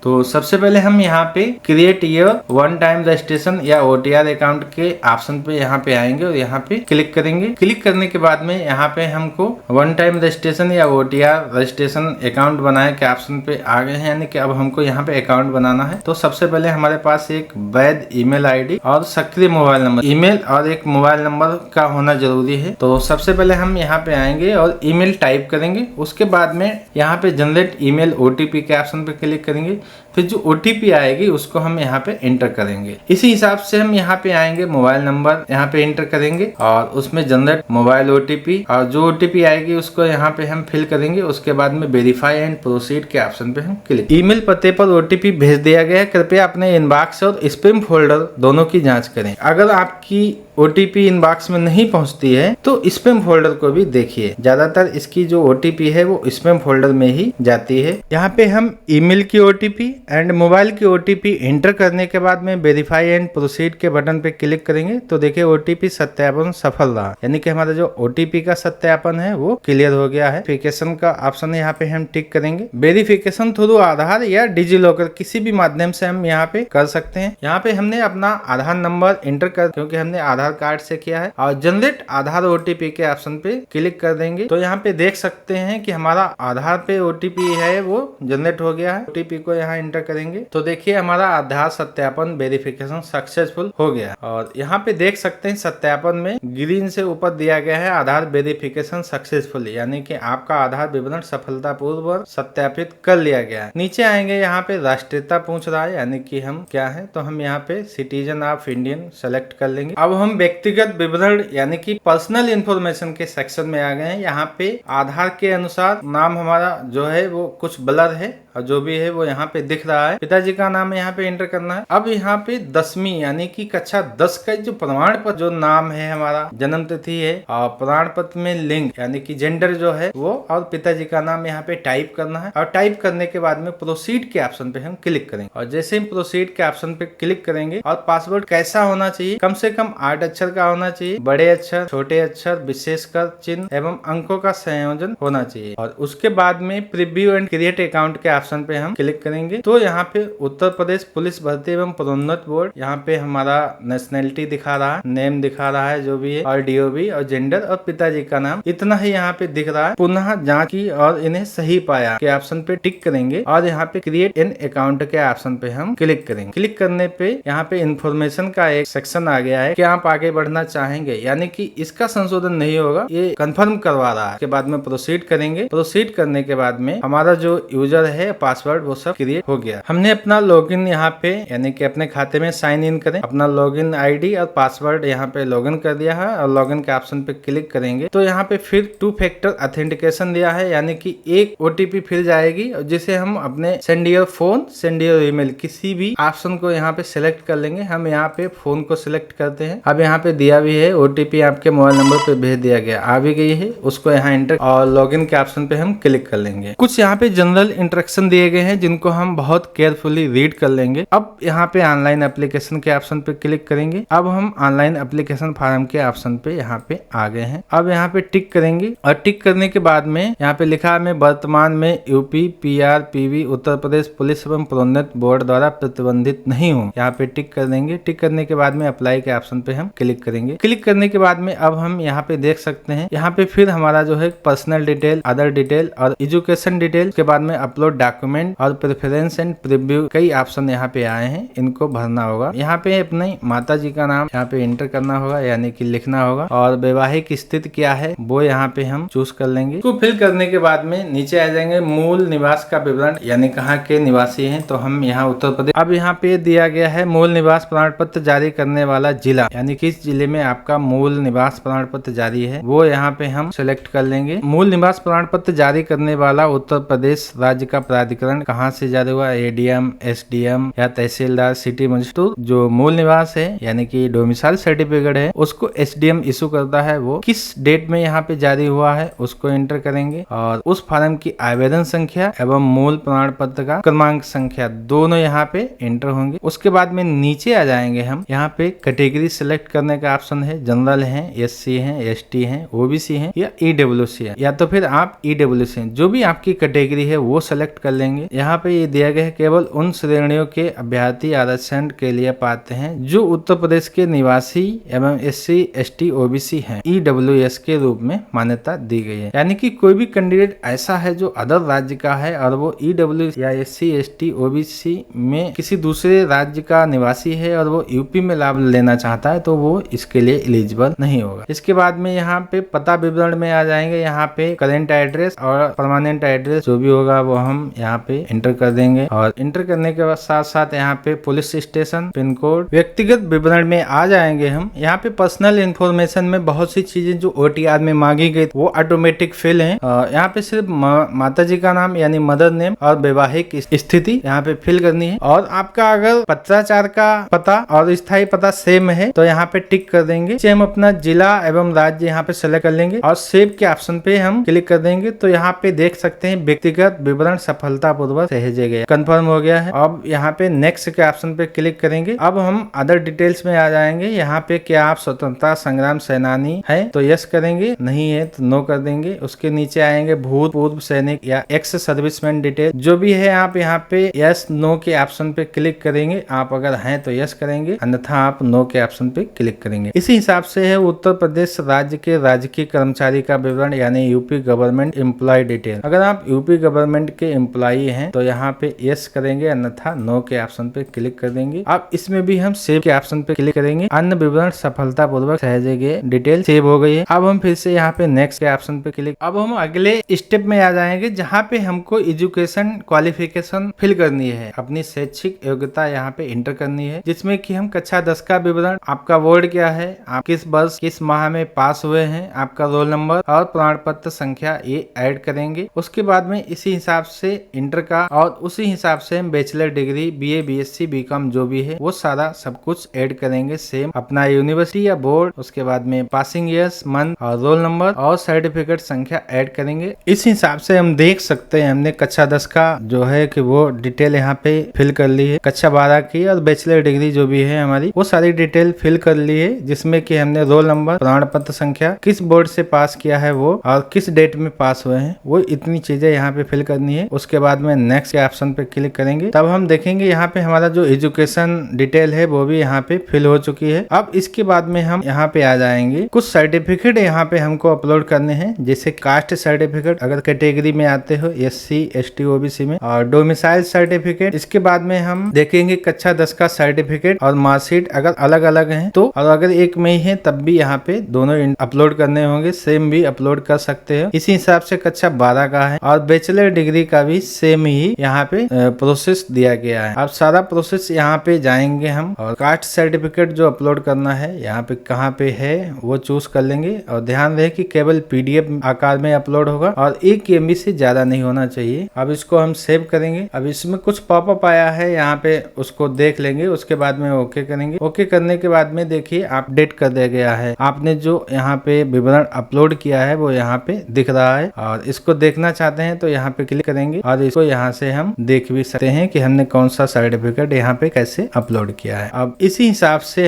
तो सबसे पहले हम यहाँ पे create your one time registration या OTR अकाउंट के ऑप्शन पे यहाँ पे आएंगे और यहाँ पे क्लिक करेंगे। क्लिक करने के बाद में यहाँ पे हमको वन टाइम रजिस्ट्रेशन या OTR रजिस्ट्रेशन अकाउंट बनाए के ऑप्शन पे आ गए हैं, यानी कि अब हमको यहाँ पे अकाउंट बनाना है। तो सबसे पहले हमारे पास एक वैध ईमेल आईडी और सक्रिय मोबाइल नंबर, ईमेल और एक मोबाइल नंबर का होना जरूरी है। तो सबसे पहले हम यहाँ पे आएंगे और ईमेल टाइप करेंगे। उसके बाद में यहाँ पे जनरेट ईमेल OTP के ऑप्शन पे क्लिक करेंगे। फिर जो OTP आएगी उसको हम यहाँ पे एंटर करेंगे। इसी हिसाब से हम यहाँ पे आएंगे, मोबाइल नंबर यहाँ पे एंटर करेंगे और उसमें जनरेट मोबाइल OTP, और जो OTP आएगी उसको यहाँ पे हम फिल करेंगे। उसके बाद में वेरीफाई एंड प्रोसीड के ऑप्शन पे हम क्लिक। ईमेल पते पर OTP भेज दिया गया है, कृपया अपने इनबॉक्स और स्पैम फोल्डर दोनों की जांच करें। अगर आपकी OTP इनबॉक्स में नहीं पहुंचती है तो स्पैम फोल्डर को भी देखिए, ज्यादातर इसकी जो OTP है वो स्पैम फोल्डर में ही जाती है। यहाँ पे हम ईमेल की OTP एंड मोबाइल की OTP एंटर करने के बाद में वेरीफाई एंड प्रोसीड के बटन पे क्लिक करेंगे तो देखिए OTP सत्यापन सफल रहा, यानी कि हमारा जो OTP का सत्यापन है वो क्लियर हो गया है। वेरिफिकेशन का ऑप्शन यहाँ पे हम टिक करेंगे। वेरिफिकेशन थ्रू आधार या डिजी लॉकर किसी भी माध्यम से हम यहाँ पे कर सकते हैं। यहाँ पे हमने अपना आधार नंबर एंटर कर, क्योंकि हमने आधार कार्ड से किया है, और जनरेट आधार OTP के ऑप्शन पे क्लिक कर देंगे। तो यहाँ पे देख सकते हैं कि हमारा आधार पे OTP है वो जनरेट हो गया है। OTP को यहाँ एंटर करेंगे तो देखिए हमारा आधार सत्यापन वेरिफिकेशन सक्सेसफुल हो गया। और यहाँ पे देख सकते हैं सत्यापन में ग्रीन से ऊपर दिया गया है आधार वेरिफिकेशन सक्सेसफुल, यानी कि आपका आधार विवरण सफलतापूर्वक सत्यापित कर लिया गया है। नीचे आएंगे, यहाँ पे राष्ट्रीयता पूछ रहा है, यानी कि हम क्या है, तो हम यहाँ पे सिटीजन ऑफ इंडियन सेलेक्ट कर लेंगे। अब हम व्यक्तिगत विवरण यानी कि पर्सनल इंफॉर्मेशन के सेक्शन में आ गए हैं। यहाँ पे आधार के अनुसार नाम हमारा जो है वो कुछ ब्लर है और जो भी है वो यहाँ पे दिख रहा है। पिताजी का नाम यहाँ पे एंटर करना है। अब यहाँ पे 10वीं यानी कि कक्षा 10 का जो प्रमाण पत्र जो नाम है हमारा, जन्म तिथि है और प्रमाण पत्र में लिंग यानी कि जेंडर जो है वो, और पिताजी का नाम यहाँ पे टाइप करना है। और टाइप करने के बाद में प्रोसीड के ऑप्शन पे हम क्लिक करेंगे। और जैसे ही प्रोसीड के ऑप्शन पे क्लिक करेंगे, और पासवर्ड कैसा होना चाहिए, कम से कम 8 अक्षर का होना चाहिए, बड़े अक्षर, छोटे अक्षर, विशेषकर चिन्ह एवं अंकों का संयोजन होना चाहिए। और उसके बाद में प्रीव्यू एंड क्रिएट अकाउंट के ऑप्शन पे हम क्लिक करेंगे। तो यहाँ पे उत्तर प्रदेश पुलिस भर्ती एवं पदोन्नत बोर्ड, यहाँ पे हमारा नेशनैलिटी दिखा रहा है, नेम दिखा रहा है जो भी है, और DOB और जेंडर और पिताजी का नाम, इतना ही यहाँ पे दिख रहा है। पुनः जांच की और इन्हें सही पाया के ऑप्शन पे टिक करेंगे और यहाँ पे क्रिएट एन अकाउंट के ऑप्शन पे हम क्लिक करेंगे। क्लिक करने पे यहाँ पे इन्फॉर्मेशन का एक सेक्शन आ गया है कि आप आगे बढ़ना चाहेंगे, यानी कि इसका संशोधन नहीं होगा, ये कंफर्म करवा रहा है। के बाद में प्रोसीड करेंगे। प्रोसीड करने के बाद में हमारा जो यूजर है पासवर्ड वो सब क्रिएट हो गया। हमने अपना लॉगिन यहाँ पे यानी कि अपने खाते में साइन इन करें, अपना लॉगिन आईडी और पासवर्ड यहाँ पे लॉगिन कर दिया है और लॉगिन के ऑप्शन पे क्लिक करेंगे तो यहाँ पे फिर 2 फैक्टर ऑथेंटिकेशन दिया है, यानी कि एक OTP फिर जाएगी जिसे हम अपने send your phone, send your email किसी भी ऑप्शन को यहाँ पे सिलेक्ट कर लेंगे। हम यहाँ पे फोन को सिलेक्ट करते हैं। अब यहाँ पे दिया भी है OTP आपके मोबाइल नंबर पे भेज दिया गया, आ भी गई है, उसको यहाँ एंटर और लॉगिन के ऑप्शन पे हम क्लिक कर लेंगे। कुछ यहाँ पे जनरल इंस्ट्रक्शन दिए गए हैं जिनको हम बहुत केयरफुली रीड कर लेंगे। अब यहाँ पे ऑनलाइन एप्लीकेशन के ऑप्शन पे क्लिक करेंगे। अब हम ऑनलाइन एप्लीकेशन फॉर्म के ऑप्शन पे यहाँ पे आ गए हैं। अब यहाँ पे टिक करेंगे और टिक करने के बाद में यहाँ पे लिखा है मैं वर्तमान में UP PRPV Uttar Pradesh police एवं पदोन्नत बोर्ड द्वारा प्रतिबंधित नहीं हूँ, यहाँ पे टिक कर देंगे। टिक करने के बाद में अप्लाई के ऑप्शन पे हम क्लिक करेंगे। क्लिक करने के बाद में अब हम यहाँ पे देख सकते हैं, यहाँ पे फिर हमारा जो है पर्सनल डिटेल, अदर डिटेल और एजुकेशन डिटेल के बाद में अपलोड डॉक्यूमेंट और प्रेफरेंस एंड प्रीव्यू कई ऑप्शन यहाँ पे आए हैं, इनको भरना होगा। यहाँ पे अपनी माता जी का नाम यहाँ पे एंटर करना होगा, यानी कि लिखना होगा, और वैवाहिक स्थिति क्या है वो यहाँ पे हम चूज कर लेंगे। इसको फिल करने के बाद में नीचे आ जाएंगे मूल निवास का विवरण, यानी कहाँ के निवासी हैं, तो हम यहाँ उत्तर प्रदेश। अब यहाँ पे दिया गया है मूल निवास प्रमाण पत्र जारी करने वाला जिला, यानी किस जिले में आपका मूल निवास प्रमाण पत्र जारी है वो यहाँ पे हम सिलेक्ट कर लेंगे। मूल निवास प्रमाण पत्र जारी करने वाला उत्तर प्रदेश राज्य का प्राधिकरण कहाँ से जारी हुआ, ADM, SDM या तहसीलदार, सिटी मजिस्ट्रेट। जो मूल निवास है यानी कि डोमिसाइल सर्टिफिकेट है उसको SDM इशू करता है, वो किस डेट में यहाँ पे जारी हुआ है उसको एंटर करेंगे और उस फॉर्म की आवेदन संख्या एवं मूल प्रमाण पत्र का क्रमांक संख्या दोनों यहाँ पे एंटर होंगे। उसके बाद में नीचे आ जाएंगे हम, यहाँ पे कैटेगरी सिलेक्ट सिलेक्ट करने का ऑप्शन है जनरल है, SC है, ST है, OBC है या EWC है, या तो फिर आप EWC हैं। जो भी आपकी कैटेगरी है वो सेलेक्ट कर लेंगे। यहाँ पे ये दिया गया है केवल उन श्रेणियों के अभ्यर्थी आरक्षण के लिए पात्र हैं जो उत्तर प्रदेश के निवासी एवं SC, ST, OBC हैं, EWS के रूप में मान्यता दी गई है। यानी कि कोई भी कैंडिडेट ऐसा है जो अदर राज्य का है और वो EWS या SC, ST, OBC में किसी दूसरे राज्य का निवासी है और वो यूपी में लाभ लेना चाहता है तो वो इसके लिए एलिजिबल नहीं होगा। इसके बाद में यहाँ पे पता विवरण में आ जाएंगे। यहाँ पे करेंट एड्रेस और परमानेंट एड्रेस जो भी होगा वो हम यहाँ पे एंटर कर देंगे और एंटर करने के बाद साथ साथ यहाँ पे पुलिस स्टेशन, पिन कोड, व्यक्तिगत विवरण में आ जाएंगे हम। यहाँ पे पर्सनल इंफॉर्मेशन में बहुत सी चीजें जो OTR में मांगी गई वो ऑटोमेटिक फिल है। यहाँ पे सिर्फ माता जी का नाम यानी मदर नेम और वैवाहिक स्थिति यहाँ पे फिल करनी है और आपका अगर पत्राचार का पता और स्थायी पता सेम है तो यहाँ पे टिक कर देंगे। हम अपना जिला एवं राज्य यहाँ पे सेलेक्ट कर लेंगे और सेव के ऑप्शन पे हम क्लिक कर देंगे तो यहाँ पे देख सकते हैं व्यक्तिगत विवरण सफलतापूर्वक सहेजे गए, कंफर्म हो गया है। अब यहाँ पे नेक्स्ट के ऑप्शन पे क्लिक करेंगे। अब हम अदर डिटेल्स में आ जाएंगे। यहाँ पे क्या आप स्वतंत्रता संग्राम सेनानी है तो यस करेंगे, नहीं है तो नो कर देंगे। उसके नीचे आएंगे भूतपूर्व सैनिक या एक्स सर्विसमैन डिटेल, जो भी है आप यहाँ पे यस नो के ऑप्शन पे क्लिक करेंगे। आप अगर हैं तो यस करेंगे, अन्यथा आप नो के ऑप्शन पे क्लिक करेंगे। इसी हिसाब से है उत्तर प्रदेश राज्य के राजकीय कर्मचारी का विवरण यानी यूपी गवर्नमेंट एम्प्लॉय डिटेल। अगर आप यूपी गवर्नमेंट के एम्प्लॉई हैं तो यहाँ पे यस करेंगे, अन्यथा नो के ऑप्शन पे क्लिक कर देंगे। अब इसमें भी हम सेव के ऑप्शन पे क्लिक करेंगे। अन्य विवरण सफलतापूर्वक सहेजे गए, डिटेल सेव हो गई है। अब हम फिर से यहाँ पे नेक्स्ट के ऑप्शन पे क्लिक। अब हम अगले स्टेप में आ जाएंगे जहाँ पे हमको एजुकेशन क्वालिफिकेशन फिल करनी है, अपनी शैक्षिक योग्यता यहाँ पे एंटर करनी है, जिसमें कि हम कक्षा 10 का विवरण, आपका बोर्ड क्या है, आप किस वर्ष किस माह में पास हुए हैं, आपका रोल नंबर और प्रमाण पत्र संख्या ये ऐड करेंगे। उसके बाद में इसी हिसाब से इंटर का और उसी हिसाब से हम bachelor degree, BA, BSc, BCom जो भी है वो सारा सब कुछ ऐड करेंगे सेम, अपना यूनिवर्सिटी या बोर्ड, उसके बाद में पासिंग ईयर्स, मंथ और रोल नंबर और सर्टिफिकेट संख्या ऐड करेंगे। इस हिसाब से हम देख सकते हैं हमने कक्षा 10 का जो है कि वो डिटेल यहाँ पे फिल कर ली है, कक्षा 12 की और बैचलर डिग्री जो भी है हमारी वो सारी डिटेल फिल कर ली है, जिसमें कि हमने रोल नंबर, प्रमाण पत्र संख्या, किस बोर्ड से पास किया है वो और किस डेट में पास हुए हैं, वो इतनी चीजें यहाँ पे फिल करनी है। उसके बाद में नेक्स्ट के ऑप्शन पे क्लिक करेंगे, तब हम देखेंगे यहाँ पे हमारा जो एजुकेशन डिटेल है वो भी यहाँ पे फिल हो चुकी है। अब इसके बाद में हम यहाँ पे आ जाएंगे, कुछ सर्टिफिकेट यहाँ पे हमको अपलोड करने हैं, जैसे कास्ट सर्टिफिकेट अगर कैटेगरी में आते हो SC, ST, OBC में, और डोमिसाइल सर्टिफिकेट। इसके बाद में हम देखेंगे कक्षा 10 का सर्टिफिकेट और मार्कशीट अगर अलग अलग हैं तो, और अगर एक में ही है तब भी यहाँ पे दोनों अपलोड करने होंगे, सेम भी अपलोड कर सकते हो। इसी हिसाब से कक्षा 12 का है और बैचलर डिग्री का भी सेम ही यहाँ पे प्रोसेस दिया गया है। अब सारा प्रोसेस यहाँ पे जाएंगे हम और कास्ट सर्टिफिकेट जो अपलोड करना है यहाँ पे कहाँ पे है वो चूज कर लेंगे और ध्यान रहे कि केवल PDF आकार में अपलोड होगा और 1 MB से ज्यादा नहीं होना चाहिए। अब इसको हम सेव करेंगे। अब इसमें कुछ पॉपअप आया है यहाँ पे, उसको देख लेंगे, उसके बाद में ओके करेंगे। ओके करने के बाद में देखिए अपडेट कर दिया गया है, आपने जो यहाँ पे विवरण अपलोड किया है वो यहाँ पे दिख रहा है और इसको देखना चाहते हैं तो यहाँ पे क्लिक करेंगे और इसको यहाँ से हम देख भी सकते हैं कि हमने कौन सा सर्टिफिकेट यहाँ पे कैसे अपलोड किया है। अब इसी हिसाब से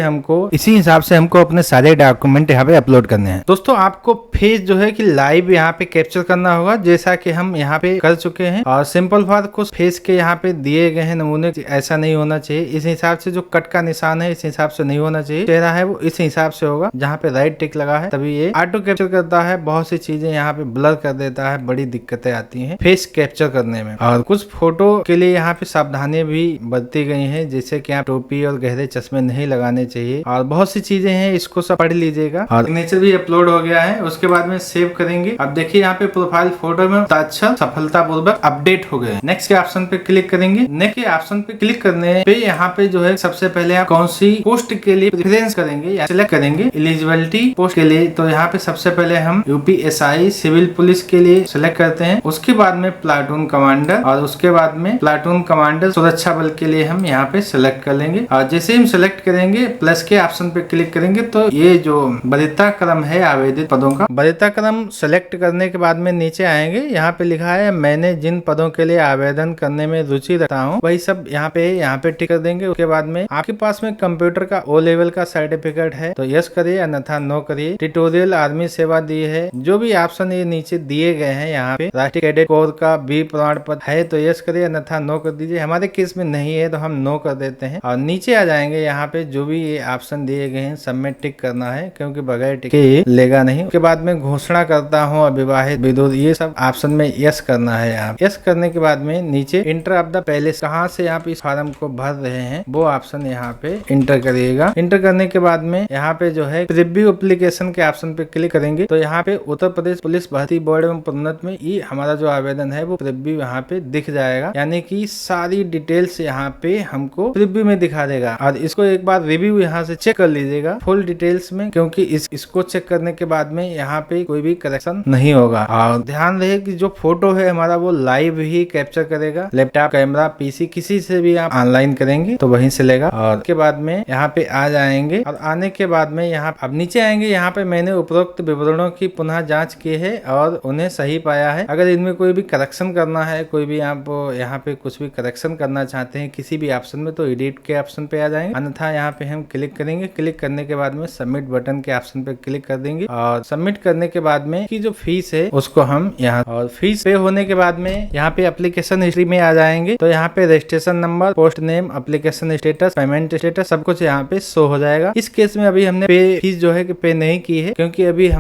हमको अपने सारे डॉक्यूमेंट यहाँ पे अपलोड करने हैं। दोस्तों आपको फेस जो है कि लाइव यहाँ पे कैप्चर करना होगा, जैसा कि हम यहाँ पे कर चुके हैं और सिंपल फॉर कुछ फेस के यहाँ पे दिए गए हैं नमूने, ऐसा नहीं होना चाहिए। इस हिसाब से जो कट का निशान है इस हिसाब से नहीं होना चाहिए, चेहरा है वो इस हिसाब से होगा, जहाँ पे राइट टिक लगा है तभी ये ऑटो कैप्चर करता है। बहुत सी चीजें यहाँ पे ब्लर कर देता है, बड़ी दिक्कतें आती हैं फेस कैप्चर करने में। और कुछ फोटो के लिए यहाँ पे सावधानी भी बरती गई है, जैसे कि आप टोपी और गहरे चश्मे नहीं लगाने चाहिए और बहुत सी चीजें हैं, इसको सब पढ़ लीजिएगा। और सिग्नेचर भी अपलोड हो गया है, उसके बाद में सेव करेंगे। अब देखिए यहाँ पे प्रोफाइल फोटो में हस्ताक्षर सफलतापूर्वक अपडेट हो गए। नेक्स्ट के ऑप्शन पे क्लिक करेंगे। नेक्स्ट के ऑप्शन पे क्लिक करने पे यहाँ पे जो है सबसे पहले आप कौन सी पोस्ट के लिए प्रेफरेंस करेंगे या सिलेक्ट करेंगे। एलिजिबिलिटी पोस्ट के लिए तो यहाँ पे सबसे पहले हम UPSI सिविल पुलिस के लिए सिलेक्ट करते हैं, उसके बाद में प्लाटून कमांडर और उसके बाद में प्लाटून कमांडर सुरक्षा बल के लिए हम यहाँ पे सिलेक्ट कर लेंगे। और जैसे हम सिलेक्ट करेंगे प्लस के ऑप्शन पे क्लिक करेंगे तो ये जो वरीयता क्रम है आवेदित पदों का वरीयता क्रम सिलेक्ट करने के बाद में नीचे आएंगे, यहाँ पे लिखा है मैंने जिन पदों के लिए आवेदन करने में रुचि रखता हूँ वही सब यहाँ पे टिक कर देंगे। उसके बाद में आपके पास में कंप्यूटर का O लेवल का सर्टिफिकेट है तो यस करिए, अन्यथा नो करिए। ट्यूटोरियल आर्मी सेवा दी है, जो भी ऑप्शन ये नीचे दिए गए हैं यहाँ पे राष्ट्रीय कैडेट कोर का बी प्रमाण पत्र है तो यस करिए, अन्यथा नो कर दीजिए। हमारे केस में नहीं है तो हम नो कर देते हैं और नीचे आ जाएंगे। यहाँ पे जो भी ये ऑप्शन दिए गए हैं सब में टिक करना है, क्योंकि बगैर टिक के लेगा नहीं। उसके बाद में घोषणा करता हूँ अविवाहित विधुर, ये सब ऑप्शन में यस करना है। आप यस करने के बाद में नीचे इंटर ऑफ द पहले कहाँ से आप इस फॉर्म को भर रहे हैं वो ऑप्शन यहाँ पे इंटर करिएगा। इंटर करने के बाद में यहाँ पे जो है प्रीव्यू एप्लीकेशन के ऑप्शन पे क्लिक करेंगे तो यहाँ पे उत्तर प्रदेश पुलिस भर्ती बोर्ड एवं प्रोन्नत में ये हमारा जो आवेदन है वो प्रीव्यू यहाँ पे दिख जाएगा, यानी कि सारी डिटेल्स यहाँ पे हमको प्रीव्यू में दिखा देगा। और इसको एक बार रिव्यू यहाँ से चेक कर लीजिएगा फुल डिटेल्स में, क्योंकि इसको चेक करने के बाद में यहाँ पे कोई भी करेक्शन नहीं होगा। और ध्यान रहे कि जो फोटो है हमारा वो लाइव ही कैप्चर करेगा, लैपटॉप, कैमरा, पीसी किसी से भी आप ऑनलाइन करेंगे तो वहीं से लेगा। और उसके बाद में यहाँ पे आ जाएंगे और आने के बाद में यहाँ अब नीचे आएंगे। यहाँ पे मैंने उपरोक्त विवरणों की पुनः जांच की है और उन्हें सही पाया है। अगर इनमें कोई भी करेक्शन करना है, कोई भी आप यहाँ पे कुछ भी करेक्शन करना चाहते हैं किसी भी ऑप्शन में तो एडिट के ऑप्शन पे आ जाएंगे, अन्यथा यहाँ पे हम क्लिक करेंगे। क्लिक करने के बाद में सबमिट बटन के ऑप्शन पे क्लिक कर देंगे और सबमिट करने के बाद में की जो फीस है उसको हम यहाँ, और फीस पे होने के बाद में यहाँ पे एप्लीकेशन हिस्ट्री में आ जाएंगे तो यहाँ पे registration number, post name, application status, payment status सब कुछ यहाँ पे शो हो जाएगा। इस केस में अभी हमने पे फीस जो है कि पे नहीं की है, क्योंकि अभी हम